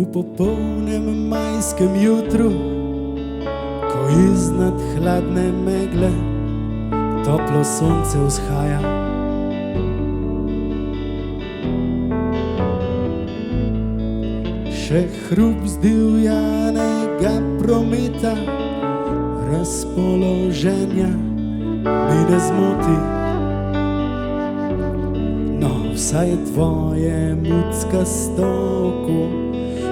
V popolnem majskem jutru, ko iznad hladne megle toplo sonce vzhaja, še hrup zdivjanega prometa, razpoloženja mi ne zmoti. No, vsaj tvoje muckasto oko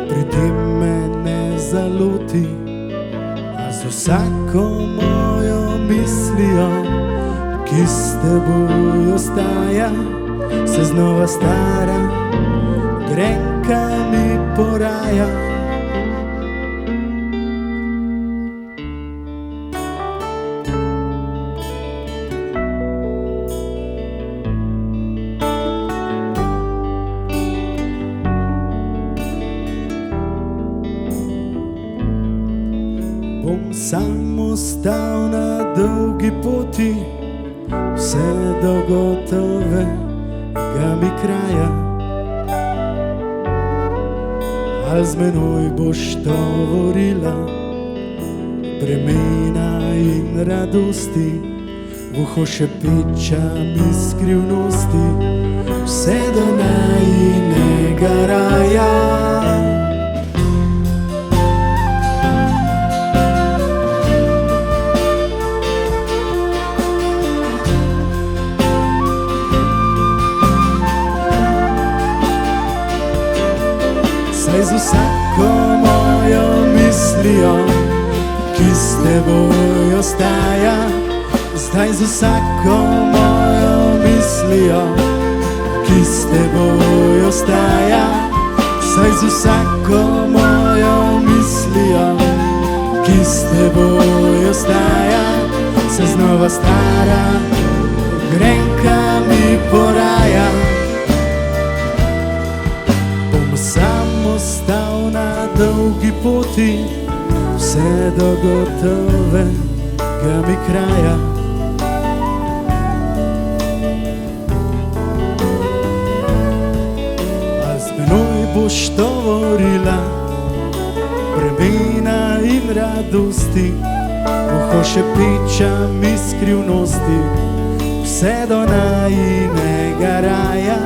pri tem me ne zaluti, a z vsako mojo mislijo, ki s teboj ostaja, se znova stara grenka mi poraja. Bom sam ostal na dolgi poti, vse do gotovega mi kraja. Ali z menoj boš tovorila bremena in radosti, v uho šepeča mi skrivnosti, vse do najinega raja. Saj z vsako mojo mislijo, ki s teboj ostaja, zdaj z vsako mojo mislijo, ki s teboj ostaja, saj z vsako mojo mislijo, ki s teboj ostaja, se znova stara grenka mi poraja. Ostal na dolgi poti, vse do gotovega mi kraja. A z menoj boš tovorila bremena in radosti, v uho šepeča mi skrivnosti, vse do najinega raja.